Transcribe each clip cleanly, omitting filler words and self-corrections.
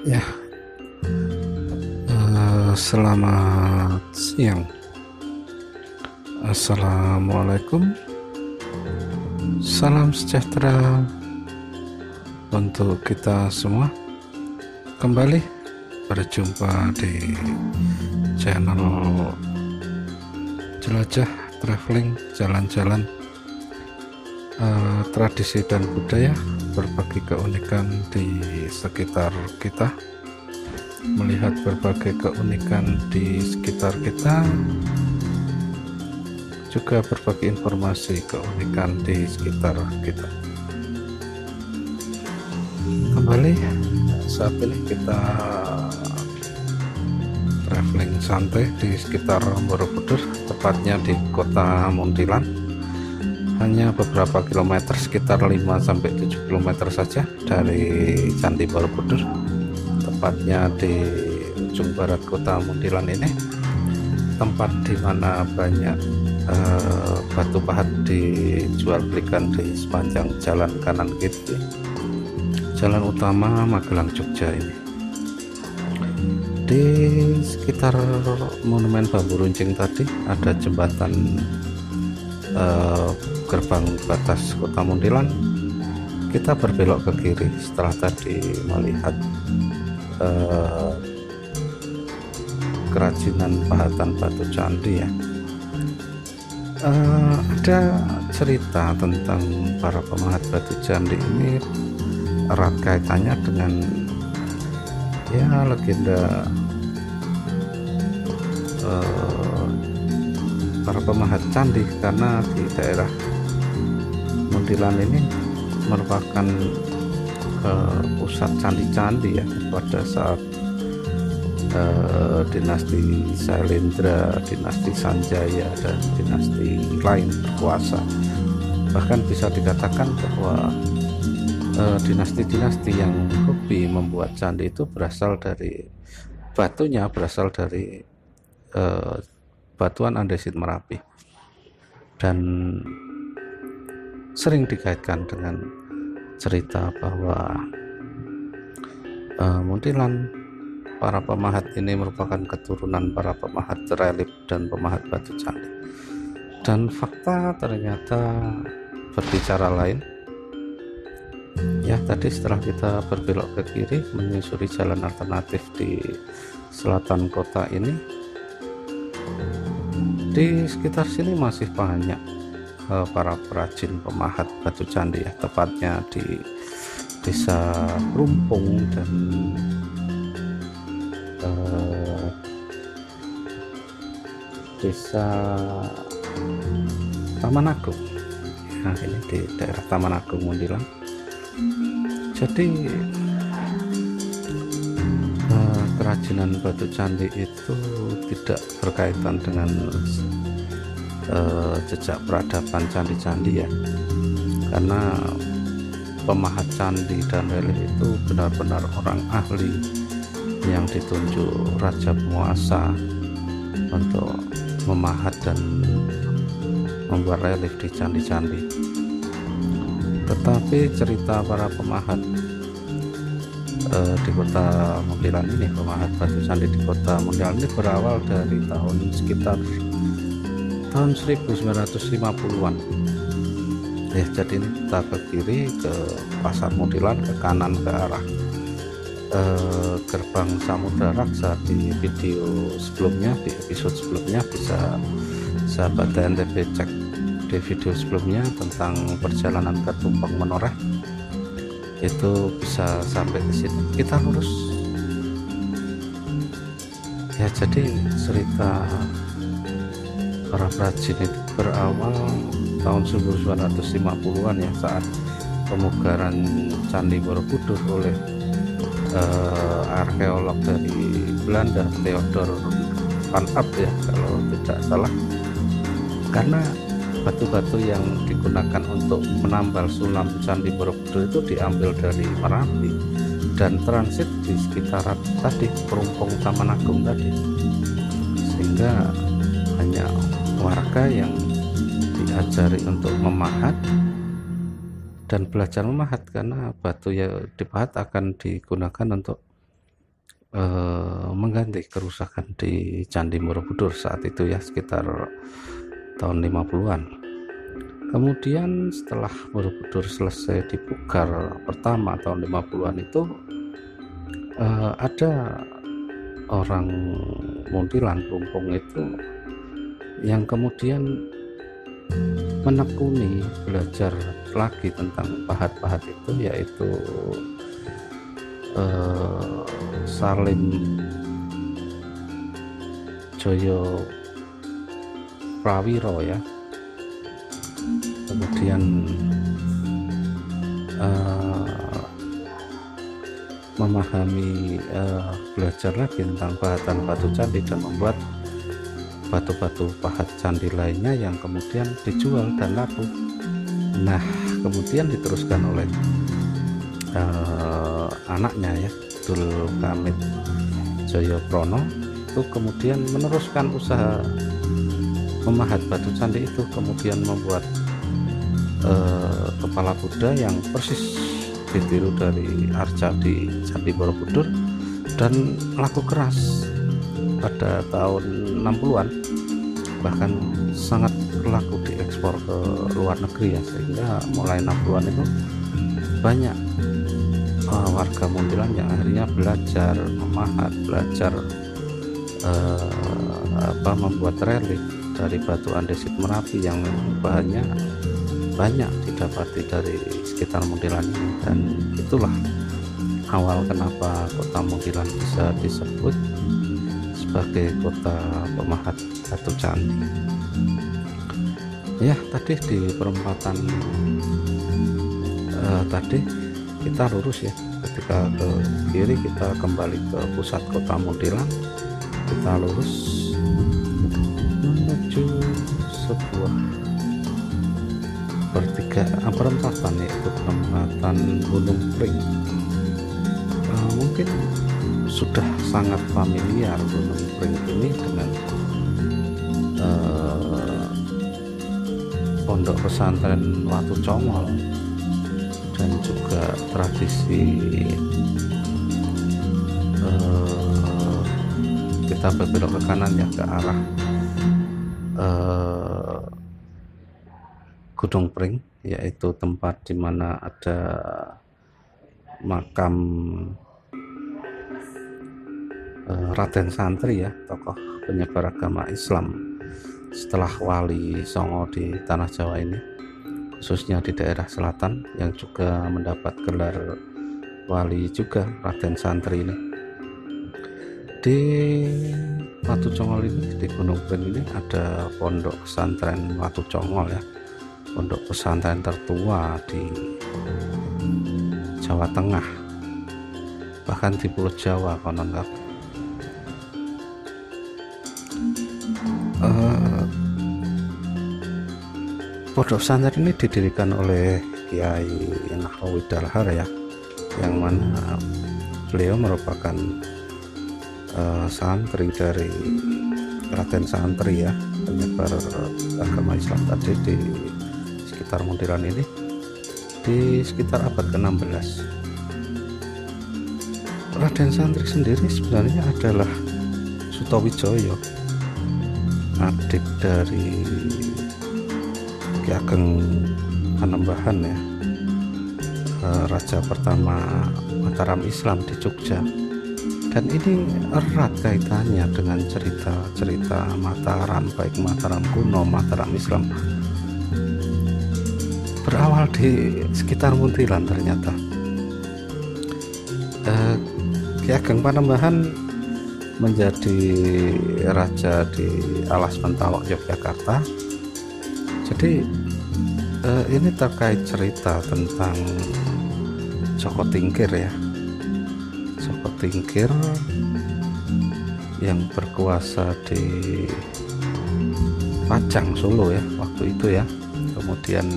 Ya, selamat siang. Assalamualaikum. Salam sejahtera untuk kita semua. Kembali berjumpa di channel Jelajah Traveling, jalan-jalan tradisi dan budaya, berbagi keunikan di sekitar kita, melihat berbagai keunikan di sekitar kita, juga berbagi informasi keunikan di sekitar kita. Kembali saat ini kita traveling santai di sekitar Borobudur, tepatnya di kota Muntilan. Hanya beberapa kilometer, sekitar 5-7 kilometer saja dari Candi Borobudur, tepatnya di ujung barat kota Muntilan ini, tempat di mana banyak batu pahat dijual belikan di sepanjang jalan kanan kiri, jalan utama Magelang Jogja ini. Di sekitar monumen bambu runcing tadi ada jembatan gerbang batas kota Muntilan. Kita berbelok ke kiri setelah tadi melihat kerajinan pahatan batu candi ya. Ada cerita tentang para pemahat batu candi ini, erat kaitannya dengan ya legenda para pemahat candi, karena di daerah Muntilan ini merupakan pusat candi-candi ya pada saat dinasti Sailendra, dinasti Sanjaya, dan dinasti lain berkuasa. Bahkan bisa dikatakan bahwa dinasti-dinasti yang hobi membuat candi itu berasal dari batunya, berasal dari batuan andesit Merapi, dan sering dikaitkan dengan cerita bahwa Muntilan, para pemahat ini merupakan keturunan para pemahat relief dan pemahat batu candi. Dan fakta ternyata berbicara lain ya. Tadi setelah kita berbelok ke kiri menyusuri jalan alternatif di selatan kota ini, di sekitar sini masih banyak para perajin pemahat batu candi ya, tepatnya di desa Rumpung dan desa Taman Agung. Nah, ini di daerah Taman Agung Muntilan. Jadi kerajinan batu candi itu tidak berkaitan dengan jejak peradaban candi-candi ya, karena pemahat candi dan relief itu benar-benar orang ahli yang ditunjuk raja penguasa untuk memahat dan membuat relief di candi-candi. Tetapi cerita para pemahat di kota Muntilan ini, pemahat batu candi di kota Muntilan ini berawal dari sekitar tahun 1950-an ya. Jadi ini kita ke kiri ke pasar Muntilan, ke kanan ke arah gerbang Samudra Raksa. Di video sebelumnya, di episode sebelumnya, bisa sahabat TNTV cek di video sebelumnya tentang perjalanan ke Tumpeng Menoreh, itu bisa sampai ke sini. Kita lurus ya. Jadi cerita para perajin itu berawal tahun 1950-an ya, saat pemugaran Candi Borobudur oleh arkeolog dari Belanda, Theodor van Abt ya kalau tidak salah. Karena batu-batu yang digunakan untuk menambal sulam Candi Borobudur itu diambil dari Merapi dan transit di sekitaran tadi Perumpung Taman Agung tadi, sehingga hanya warga yang diajari untuk memahat dan belajar memahat, karena batu yang dipahat akan digunakan untuk mengganti kerusakan di Candi Borobudur saat itu ya, sekitar tahun 50-an. Kemudian setelah Borobudur selesai dipugar pertama tahun 50-an itu ada orang Muntilan Plumpung itu yang kemudian menekuni belajar lagi tentang pahat-pahat itu, yaitu Salim Joyo Prawiro ya. Kemudian memahami belajar lagi tentang pahatan batu candi dan membuat batu-batu pahat candi lainnya yang kemudian dijual dan laku. Nah, kemudian diteruskan oleh anaknya ya, Dul Kamit Joyoprono, itu kemudian meneruskan usaha memahat batu candi itu, kemudian membuat kepala Buddha yang persis ditiru dari arca di Candi Borobudur dan laku keras pada tahun 60-an, bahkan sangat laku diekspor ke luar negeri ya, sehingga mulai 60-an itu banyak warga Muntilan yang akhirnya belajar memahat, belajar membuat relik dari batu andesit Merapi yang bahannya banyak didapati dari sekitar Muntilan ini. Dan itulah awal kenapa kota Muntilan bisa disebut sebagai kota pemahat batu candi ya. Tadi di perempatan tadi kita lurus ya, ketika ke kiri kita kembali ke pusat kota Muntilan, kita lurus menuju sebuah perempatan, yaitu perempatan Gunung Pring. Mungkin sudah sangat familiar Gunung Pring ini dengan pondok pesantren Watu Congol dan juga tradisi kita berbelok ke kanan ya, ke arah Gunung Pring, yaitu tempat di mana ada makam Raden Santri ya, tokoh penyebar agama Islam setelah Wali Songo di tanah Jawa ini, khususnya di daerah selatan, yang juga mendapat gelar wali juga, Raden Santri ini. Di Watu Congol ini, di Gunung Pring ini, ada pondok pesantren Watu Congol ya, pondok pesantren tertua di Jawa Tengah, bahkan di Pulau Jawa konon kabar. Pondok pesantren ini didirikan oleh Kiai Nahrawi Dalhar ya, yang mana beliau merupakan santri dari Raden Santri ya, penyebar agama Islam tadi di sekitar Muntilan ini, di sekitar abad ke-16. Raden Santri sendiri sebenarnya adalah Sutowijoyo, adik dari Ki Ageng Panembahan ya, raja pertama Mataram Islam di Jogja. Dan ini erat kaitannya dengan cerita-cerita Mataram, baik Mataram kuno, Mataram Islam. Berawal di sekitar Muntilan ternyata. Ki Ageng Panembahan menjadi raja di Alas Mentawak Yogyakarta. Jadi ini terkait cerita tentang Joko Tingkir ya, Joko Tingkir yang berkuasa di Pajang Solo ya waktu itu ya. Kemudian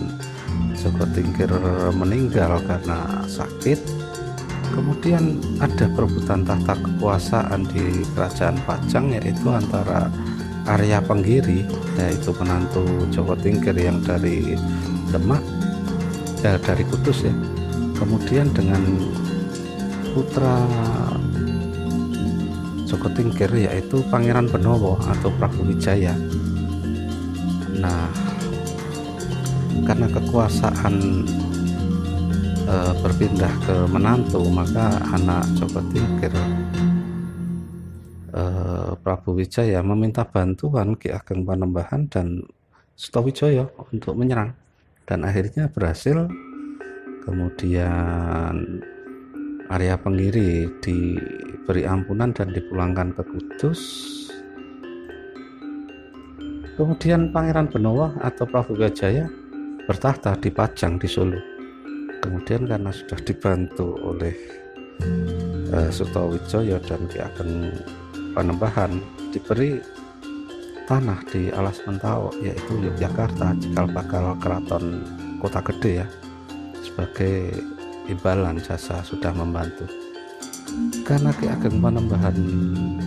Joko Tingkir meninggal karena sakit. Kemudian ada perebutan tahta kekuasaan di kerajaan Pajang, yaitu antara Arya Penggiri, yaitu menantu Joko Tingkir yang dari Demak, dari Kudus ya. Kemudian dengan putra Joko Tingkir, yaitu Pangeran Benowo atau Prabu Wijaya. Nah, karena kekuasaan berpindah ke menantu, maka anak Joko Tingkir, Prabu Wijaya, meminta bantuan Ki Ageng Panembahan dan Sutawijaya untuk menyerang, dan akhirnya berhasil. Kemudian Arya Penggiri diberi ampunan dan dipulangkan ke Kudus. Kemudian Pangeran Benowo atau Prabu Wijaya bertahta di Pajang di Solo. Kemudian karena sudah dibantu oleh Sutawijaya dan Ki Ageng Panembahan, diberi tanah di Alas Mentawai, yaitu Yogyakarta, cikal bakal keraton kota gede ya, sebagai imbalan jasa sudah membantu. Karena Ki Ageng Panembahan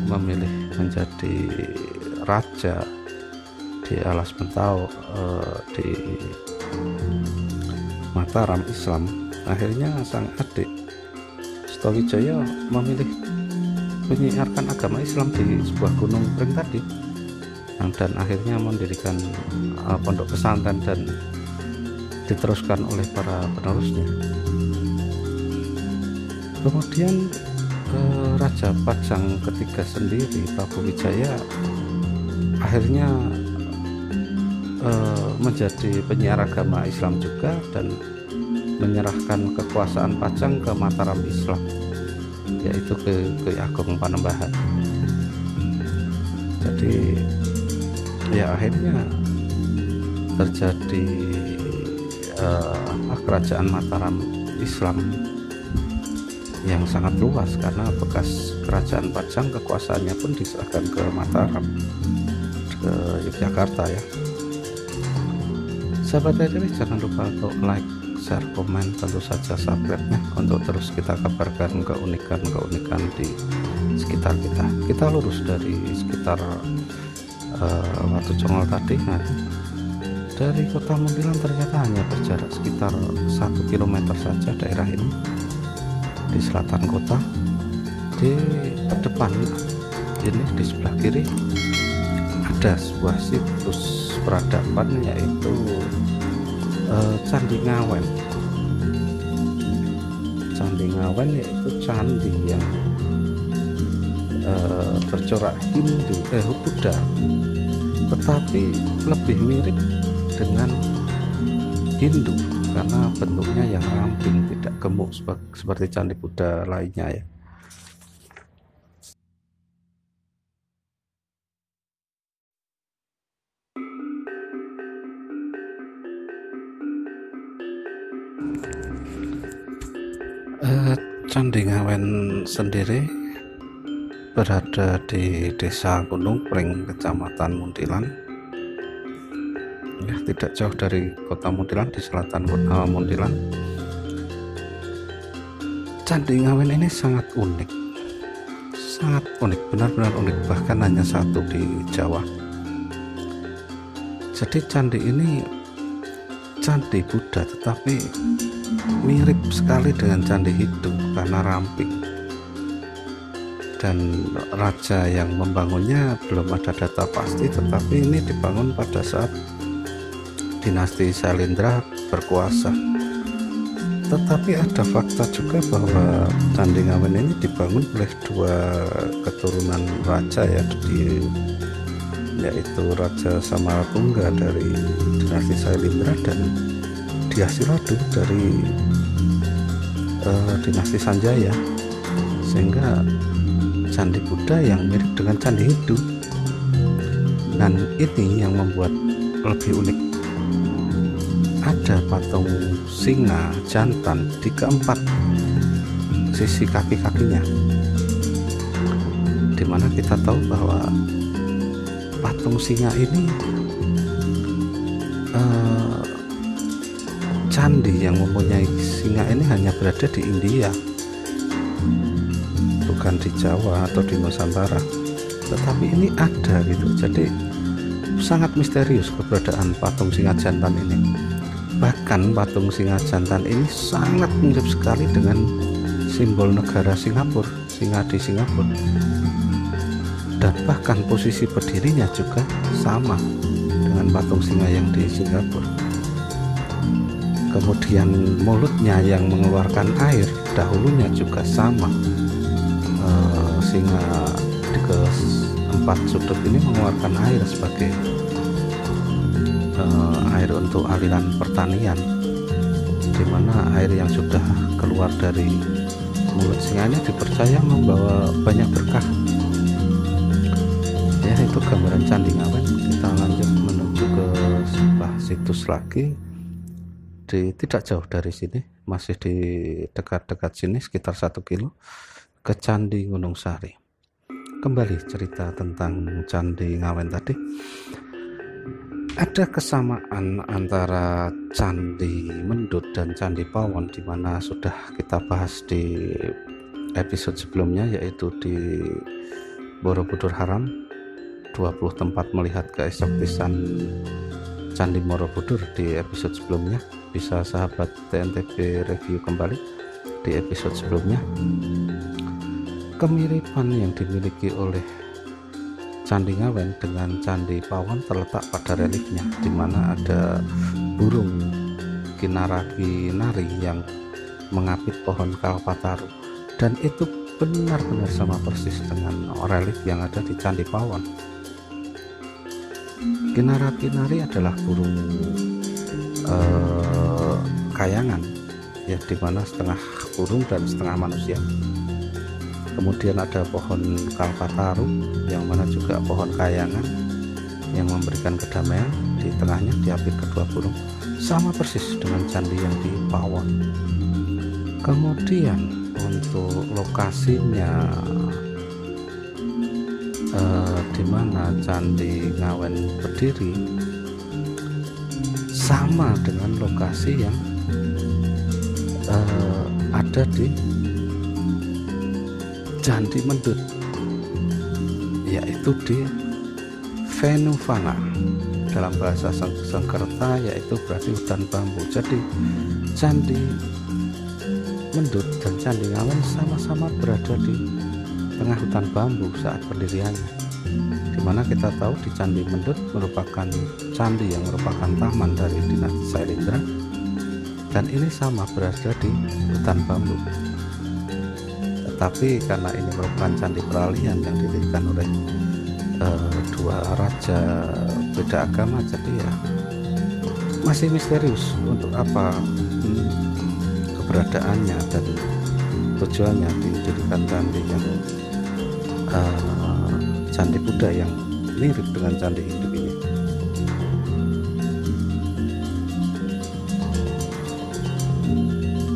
memilih menjadi raja di Alas Mentawai, di Mataram Islam, akhirnya sang adik Sutawijaya memilih menyiarkan agama Islam di sebuah gunung kering tadi, dan akhirnya mendirikan pondok pesantren dan diteruskan oleh para penerusnya. Kemudian Raja Pajang ketiga sendiri, Prabu Wijaya, akhirnya menjadi penyiar agama Islam juga dan menyerahkan kekuasaan Pajang ke Mataram Islam, yaitu ke Ki Ageng Panembahan. Jadi ya akhirnya terjadi kerajaan Mataram Islam yang sangat luas, karena bekas kerajaan Pajang kekuasaannya pun diserahkan ke Mataram, ke Yogyakarta ya. Sahabat Daily, jangan lupa untuk like, share, komen, tentu saja subscribe-nya untuk terus kita kabarkan keunikan-keunikan di sekitar kita. Kita lurus dari sekitar Watu Congol tadi. Nah, dari kota Muntilan ternyata hanya berjarak sekitar 1 km saja daerah ini, di selatan kota. Di depan ini, di sebelah kiri, ada sebuah situs peradaban, yaitu Candi Ngawen. Candi Ngawen yaitu candi yang bercorak Hindu, Buddha, tetapi lebih mirip dengan Hindu karena bentuknya yang ramping, tidak gemuk seperti candi Buddha lainnya ya. Candi Ngawen sendiri berada di Desa Gunung Pring, Kecamatan Muntilan, ya, tidak jauh dari kota Muntilan, di selatan kota Muntilan. Candi Ngawen ini sangat unik, benar-benar unik, bahkan hanya satu di Jawa. Jadi candi ini candi Buddha, tetapi mirip sekali dengan candi Hindu karena ramping, dan raja yang membangunnya belum ada data pasti, tetapi ini dibangun pada saat dinasti Sailendra berkuasa. Tetapi ada fakta juga bahwa Candi Ngawen ini dibangun oleh dua keturunan raja ya, yaitu Raja Samarapungga dari dinasti Sailendra dan Dyasiradu dari dinasti Sanjaya, sehingga candi Buddha yang mirip dengan candi Hindu. Dan ini yang membuat lebih unik, ada patung singa jantan di keempat sisi kaki-kakinya, dimana kita tahu bahwa patung singa ini candi yang mempunyai singa ini hanya berada di India, bukan di Jawa atau di Nusantara, tetapi ini ada gitu. Jadi sangat misterius keberadaan patung singa jantan ini. Bahkan patung singa jantan ini sangat mirip sekali dengan simbol negara Singapura. singa di Singapura, dan bahkan posisi berdirinya juga sama dengan patung singa yang di Singapura. Kemudian mulutnya yang mengeluarkan air dahulunya juga sama. Singa di keempat sudut ini mengeluarkan air sebagai air untuk aliran pertanian, di mana air yang sudah keluar dari mulut singa ini dipercaya membawa banyak berkah. Ya, itu gambaran Candi Ngawen. Kita lanjut menuju ke sebuah situs lagi tidak jauh dari sini, masih di dekat-dekat sini sekitar 1 kilo, ke Candi Gunung Sari. Kembali cerita tentang Candi Ngawen tadi, ada kesamaan antara Candi Mendut dan Candi Pawon, di mana sudah kita bahas di episode sebelumnya, yaitu di Borobudur Haram, 20 tempat melihat keeksotisan Candi Borobudur di episode sebelumnya. Bisa sahabat TNTB review kembali di episode sebelumnya. Kemiripan yang dimiliki oleh Candi Ngawen dengan Candi Pawon terletak pada reliefnya, di mana ada burung kinara-kinari yang mengapit pohon kalpataru, dan itu benar-benar sama persis dengan relief yang ada di Candi Pawon. Kinara-kinari adalah burung kayangan, ya, dimana setengah burung dan setengah manusia. Kemudian ada pohon kalpataru yang mana juga pohon kayangan yang memberikan kedamaian, di tengahnya diapit kedua burung, sama persis dengan candi yang di Pawon. Kemudian untuk lokasinya, di mana Candi Ngawen berdiri, sama dengan lokasi yang ada di Candi Mendut, yaitu di Venuvana. Dalam bahasa Sangkerta yaitu berarti hutan bambu. Jadi Candi Mendut dan Candi Ngawen sama-sama berada di tengah hutan bambu saat pendiriannya, dimana kita tahu di Candi Mendut merupakan candi yang merupakan taman dari dinasti Sailendra, dan ini sama berada di hutan bambu. Tetapi karena ini merupakan candi peralihan yang didirikan oleh dua raja beda agama, jadi ya masih misterius untuk apa keberadaannya dan tujuannya didirikan candi yang candi Buddha yang mirip dengan candi Hindu ini.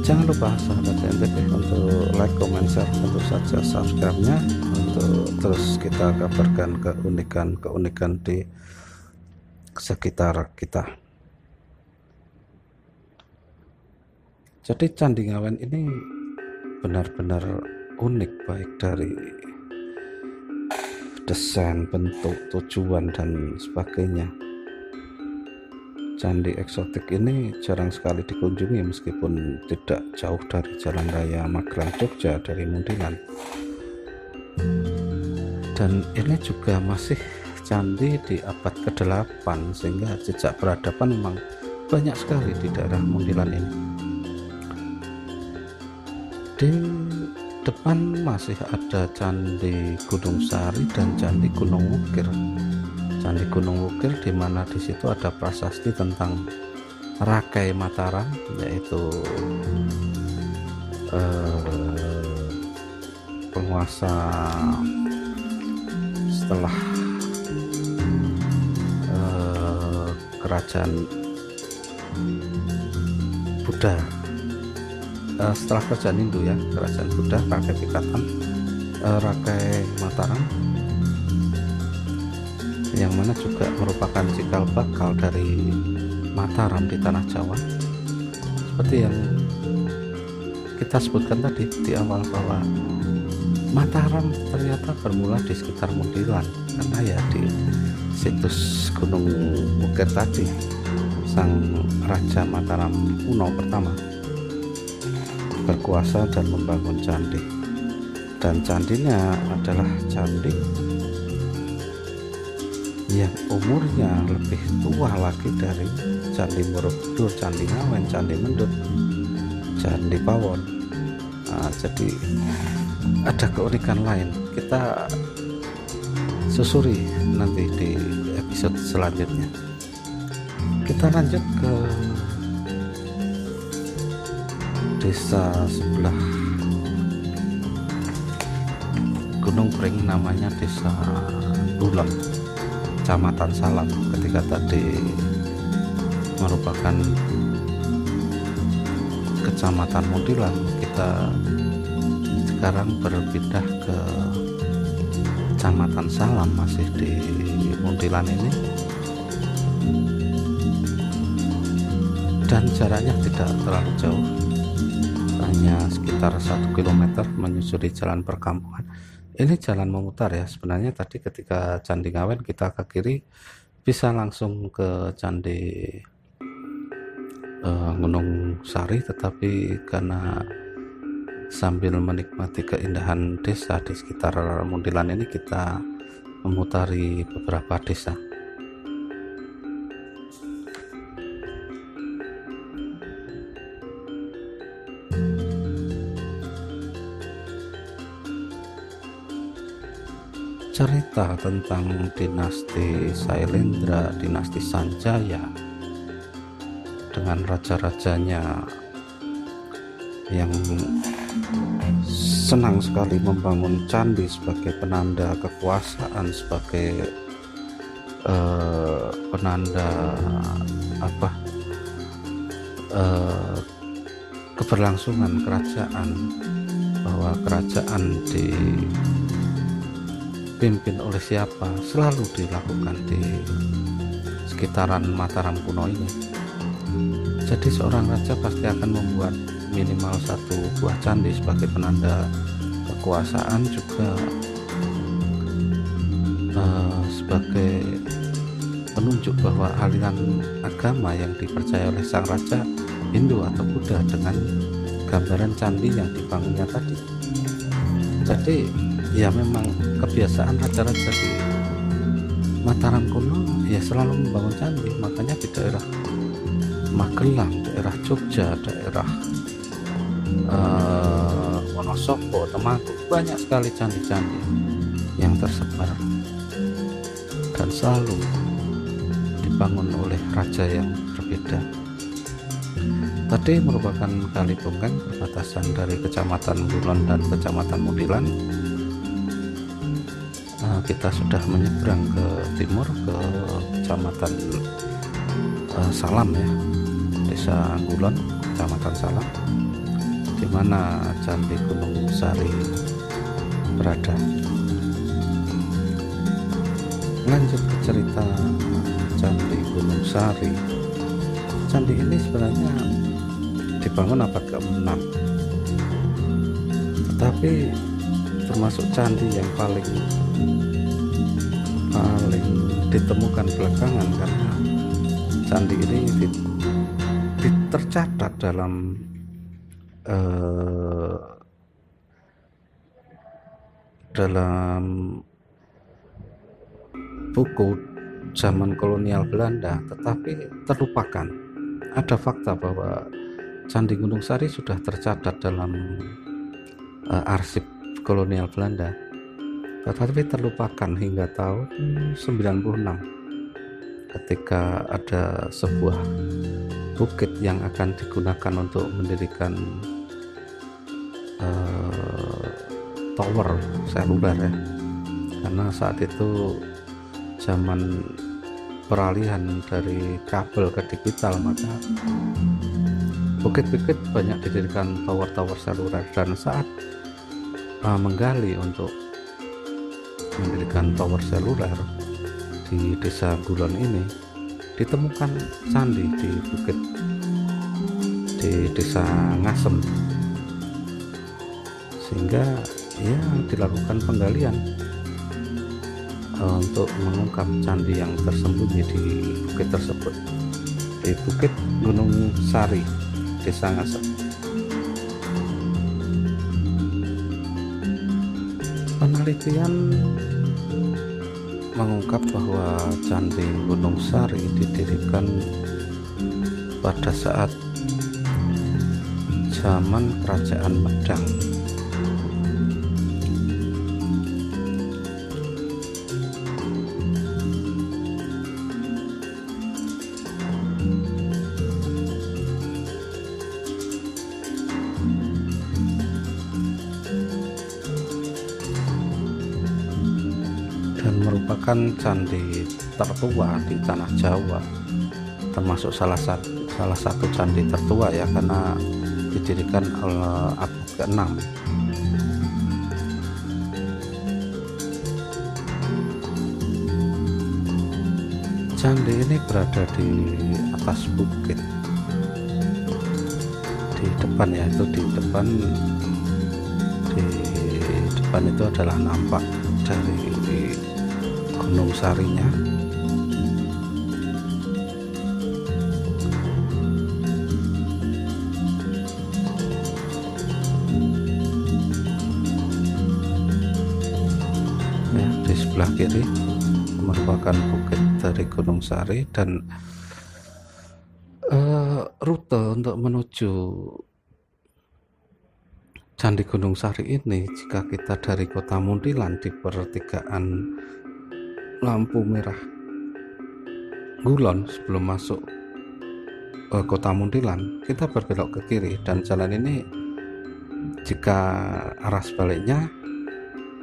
Jangan lupa sahabat TNTB untuk like, comment, share, tentu saja subscribe-nya, untuk terus kita kabarkan keunikan-keunikan di sekitar kita. Jadi Candi Ngawen ini benar-benar unik, baik dari desain, bentuk, tujuan, dan sebagainya. Candi eksotik ini jarang sekali dikunjungi meskipun tidak jauh dari Jalan Raya Magelang Jogja dari Muntilan. Dan ini juga masih candi di abad ke-8, sehingga jejak peradaban memang banyak sekali di daerah Muntilan ini. Di depan masih ada Candi Gunung Sari dan Candi Gunung Wukir. Candi Gunung Wukir, di mana di situ ada prasasti tentang Rakai Mataram, yaitu penguasa setelah kerajaan Buddha, setelah kerajaan Hindu, ya, kerajaan Buddha, Rakai Pikatan, Rakai Mataram, yang mana juga merupakan cikal bakal dari Mataram di tanah Jawa. Seperti yang kita sebutkan tadi di awal, bahwa Mataram ternyata bermula di sekitar Muntilan, karena ya di situs Gunung Wukir tadi sang Raja Mataram kuno pertama berkuasa dan membangun candi. dan candinya adalah candi yang umurnya lebih tua lagi dari Candi Borobudur, Candi Ngawen, Candi Mendut, Candi Pawon. Jadi ada keunikan lain, kita susuri nanti di episode selanjutnya. Kita lanjut ke desa sebelah Gunung Pring, namanya Desa Ngulon, Kecamatan Salam. Ketika tadi merupakan Kecamatan Muntilan, kita sekarang berpindah ke Kecamatan Salam, masih di Muntilan ini, dan jaraknya tidak terlalu jauh, hanya sekitar 1 km menyusuri jalan perkampungan. Ini jalan memutar ya sebenarnya. Tadi ketika Candi Ngawen kita ke kiri bisa langsung ke Candi Gunung Sari, tetapi karena sambil menikmati keindahan desa di sekitar Muntilan ini, kita memutari beberapa desa. Cerita tentang dinasti Sailendra, dinasti Sanjaya, dengan raja-rajanya yang senang sekali membangun candi sebagai penanda kekuasaan, sebagai penanda keberlangsungan kerajaan, bahwa kerajaan dipimpin oleh siapa selalu dilakukan di sekitaran Mataram kuno ini. Jadi seorang raja pasti akan membuat minimal 1 buah candi sebagai penanda kekuasaan, juga sebagai penunjuk bahwa aliran agama yang dipercaya oleh sang raja, Hindu atau Buddha, dengan gambaran candi yang dibangunnya tadi. Jadi ya memang kebiasaan raja-raja di Mataram kuno ya selalu membangun candi. Makanya di daerah Magelang, daerah Jogja, daerah Wonosobo, Temanggung, banyak sekali candi-candi yang tersebar dan selalu dibangun oleh raja yang berbeda. Tadi merupakan Kali Bongkeng, perbatasan dari Kecamatan Ngulon dan Kecamatan Muntilan. Kita sudah menyeberang ke timur ke Kecamatan Salam ya, Desa Ngulon, Kecamatan Salam, di mana Candi Gunung Sari berada. Lanjut ke cerita Candi Gunung Sari. Candi ini sebenarnya dibangun abad ke-6, tetapi termasuk candi yang paling ditemukan belakangan, karena candi ini tercatat dalam buku zaman kolonial Belanda, tetapi terlupakan. Ada fakta bahwa Candi Gunung Sari sudah tercatat dalam arsip kolonial Belanda, tetapi terlupakan hingga tahun 96 ketika ada sebuah bukit yang akan digunakan untuk mendirikan tower seluler ya, karena saat itu zaman peralihan dari kabel ke digital, maka bukit-bukit banyak didirikan tower-tower seluler. Dan saat menggali untuk mendirikan tower seluler di Desa Ngulon ini, ditemukan candi di bukit di Desa Ngasem, sehingga ya dilakukan penggalian untuk mengungkap candi yang tersembunyi di bukit tersebut, di Bukit Gunung Sari, Desa Ngasem. Penelitian mengungkap bahwa Candi Gunung Sari didirikan pada saat zaman Kerajaan Medang. Dan merupakan candi tertua di tanah Jawa, termasuk salah satu candi tertua ya, karena didirikan abad ke-6. Candi ini berada di atas bukit di depan ya, itu di depan itu adalah nampak dari Gunung Sarinya. Ya, di sebelah kiri merupakan bukit dari Gunung Sari, dan rute untuk menuju Candi Gunung Sari ini, jika kita dari Kota Muntilan di pertigaan lampu merah Gulon sebelum masuk Kota Muntilan, kita berbelok ke kiri, dan jalan ini jika arah sebaliknya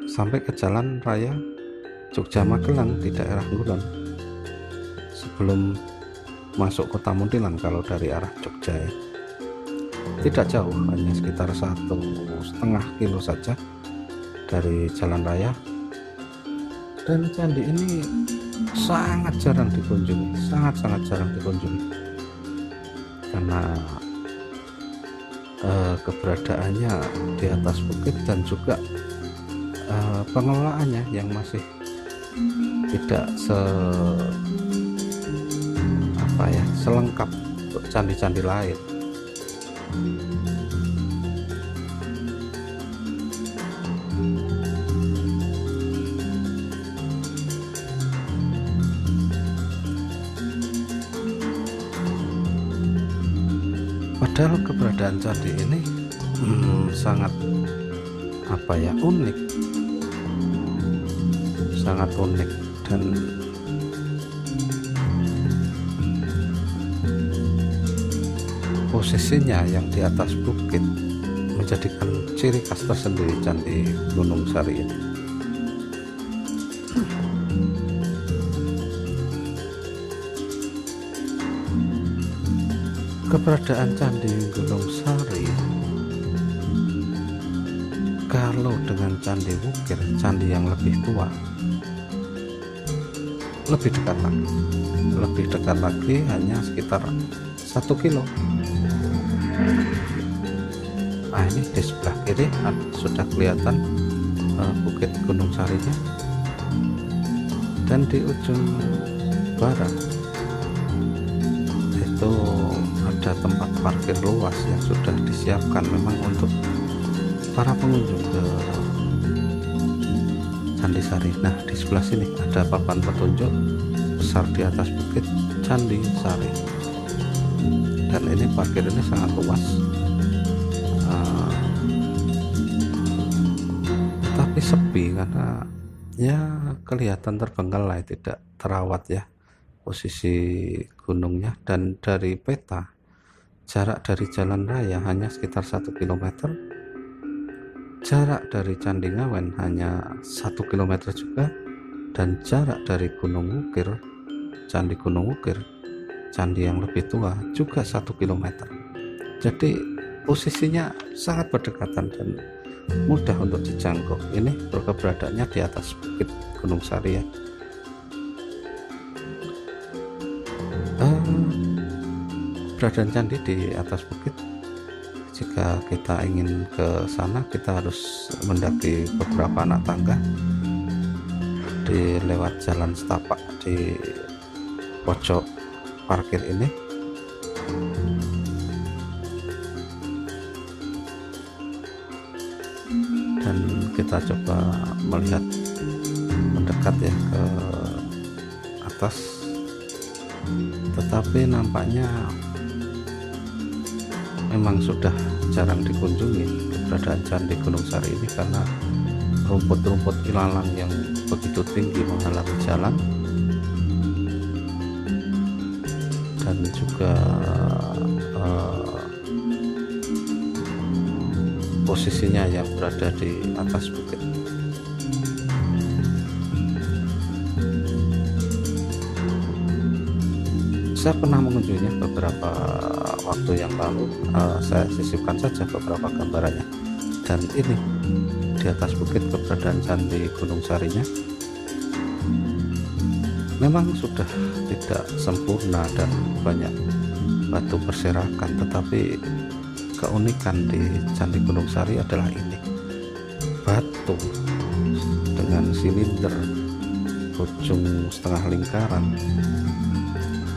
sampai ke Jalan Raya Jogja Magelang di daerah Gulon sebelum masuk Kota Muntilan kalau dari arah Jogja ya. Tidak jauh, hanya sekitar 1,5 kilo saja dari jalan raya. Dan candi ini sangat jarang dikunjungi, sangat jarang dikunjungi, karena keberadaannya di atas bukit, dan juga pengelolaannya yang masih tidak selengkap untuk candi-candi lain. Padahal keberadaan candi ini sangat unik, sangat unik, dan posisinya yang di atas bukit menjadikan ciri khas tersendiri Candi Gunung Sari ini. Keberadaan Candi Gunung Sari, kalau dengan Candi Wukir, candi yang lebih tua, lebih dekat lagi, hanya sekitar 1 kilo. Nah, ini di sebelah kiri sudah kelihatan bukit Gunung Sarinya, dan di ujung barat itu ada tempat parkir luas yang sudah disiapkan memang untuk para pengunjung ke Candi Sari. Nah, di sebelah sini ada papan petunjuk besar di atas bukit Candi Sari, dan ini parkir ini sangat luas, tapi sepi karena ya kelihatan terbengkalai, tidak terawat ya posisi gunungnya. Dan dari peta, jarak dari jalan raya hanya sekitar 1 km, jarak dari Candi Ngawen hanya 1 km juga, dan jarak dari Gunung Wukir, Candi Gunung Wukir, candi yang lebih tua, juga 1 km. Jadi posisinya sangat berdekatan dan mudah untuk dijangkau. Ini keberadaannya di atas bukit Gunung Sari ya. Keberadaan candi di atas bukit, jika kita ingin ke sana kita harus mendaki beberapa anak tangga, lewat jalan setapak di pojok parkir ini. dan kita coba melihat mendekat ya ke atas, tetapi nampaknya memang sudah jarang dikunjungi keberadaan Candi Gunung Sari ini karena rumput-rumput ilalang yang begitu tinggi menghalangi jalan, dan juga posisinya yang berada di atas bukit. Saya pernah mengunjunginya beberapa waktu yang lalu. Saya sisipkan saja beberapa gambarannya. Dan ini di atas bukit keberadaan Candi Gunung Sarinya memang sudah tidak sempurna dan banyak batu berserakan, tetapi keunikan di Candi Gunung Sari adalah ini, batu dengan silinder ujung setengah lingkaran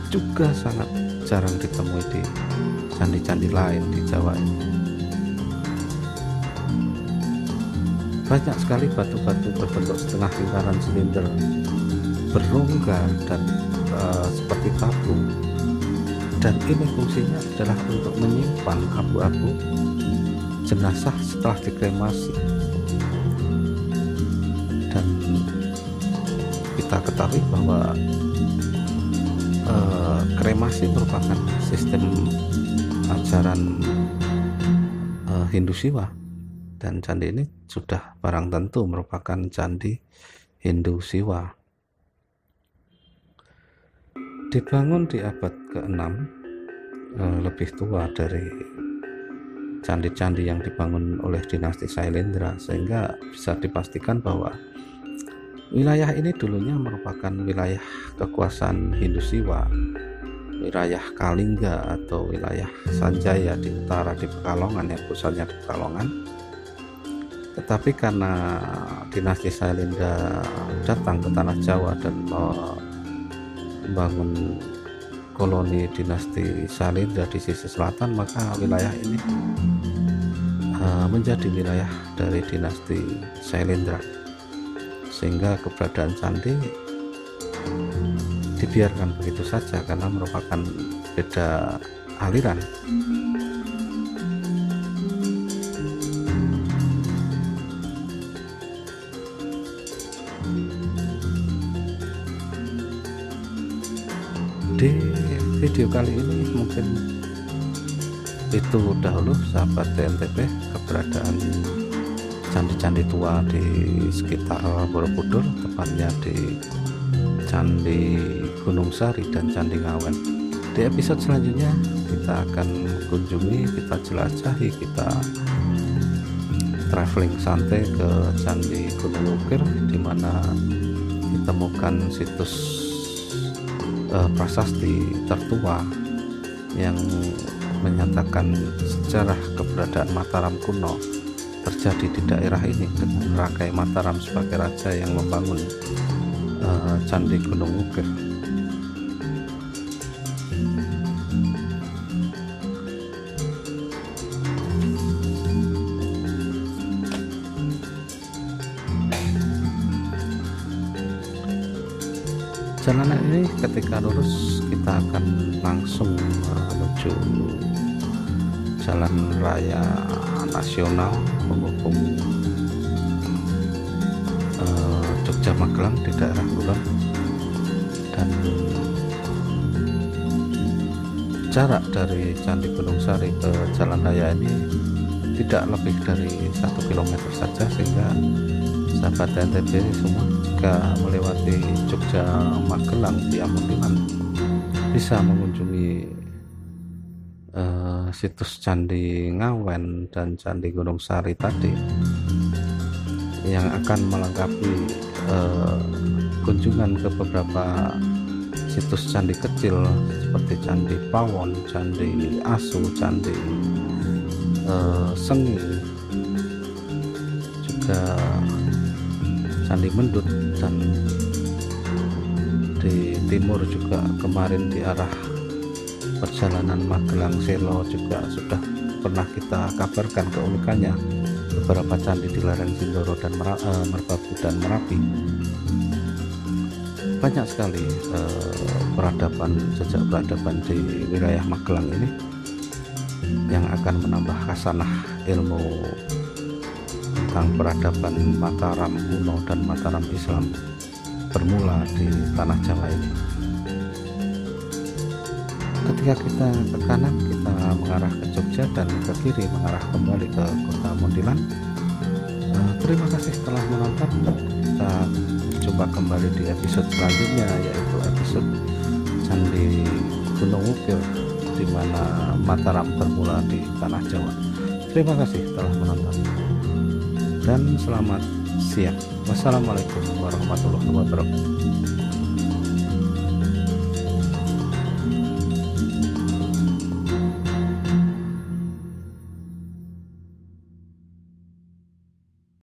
juga sangat jarang ditemui di candi-candi lain di Jawa ini. Banyak sekali batu-batu berbentuk setengah lingkaran silinder berongga dan seperti tabung, dan ini fungsinya adalah untuk menyimpan abu-abu jenazah setelah dikremasi. Dan kita ketahui bahwa kremasi merupakan sistem ajaran Hindu Siwa, dan candi ini sudah barang tentu merupakan candi Hindu Siwa. Dibangun di abad ke-6, lebih tua dari candi-candi yang dibangun oleh dinasti Sailendra, sehingga bisa dipastikan bahwa wilayah ini dulunya merupakan wilayah kekuasaan Hindu Siwa, wilayah Kalingga atau wilayah Sanjaya di utara di Pekalongan, yang pusatnya di Pekalongan. Tetapi karena dinasti Sailendra datang ke tanah Jawa dan membangun koloni dinasti Sailendra di sisi selatan, maka wilayah ini menjadi wilayah dari dinasti Sailendra, sehingga keberadaan candi dibiarkan begitu saja karena merupakan beda aliran. Di video kali ini mungkin itu dahulu sahabat TNTP keberadaan candi-candi tua di sekitar Borobudur, tepatnya di Candi Gunung Sari dan Candi Ngawen. Di episode selanjutnya kita akan kunjungi, kita jelajahi, kita traveling santai ke Candi Gunung Wukir, di mana ditemukan situs prasasti tertua yang menyatakan sejarah keberadaan Mataram kuno terjadi di daerah ini, dengan Rakai Mataram sebagai raja yang membangun Candi Gunung Wukir. Jalanan ini ketika lurus kita akan langsung menuju jalan raya nasional penghubung Jogja Magelang di daerah Kulon, dan jarak dari Candi Gunung Sari ke jalan raya ini tidak lebih dari 1 km saja, sehingga sahabat NTB semua jika melewati Jogja Magelang via Muntilan bisa mengunjungi situs Candi Ngawen dan Candi Gunung Sari tadi, yang akan melengkapi kunjungan ke beberapa situs candi kecil seperti Candi Pawon, Candi Asu, Candi Sengi, juga Candi Mendut, dan di timur juga kemarin di arah perjalanan Magelang Selo juga sudah pernah kita kabarkan keunikannya, beberapa candi di lereng Sindoro dan Merbabu dan Merapi. Banyak sekali jejak peradaban di wilayah Magelang ini yang akan menambah khasanah ilmu tentang peradaban Mataram kuno dan Mataram Islam bermula di tanah Jawa ini. Ketika kita ke kanan, kita mengarah ke Jogja, dan ke kiri mengarah kembali ke kota Muntilan. Terima kasih telah menonton. Kita jumpa kembali di episode selanjutnya, yaitu episode Candi Gunung Wukir, di mana Mataram bermula di tanah Jawa. Terima kasih telah menonton dan selamat siang. Wassalamualaikum warahmatullahi wabarakatuh.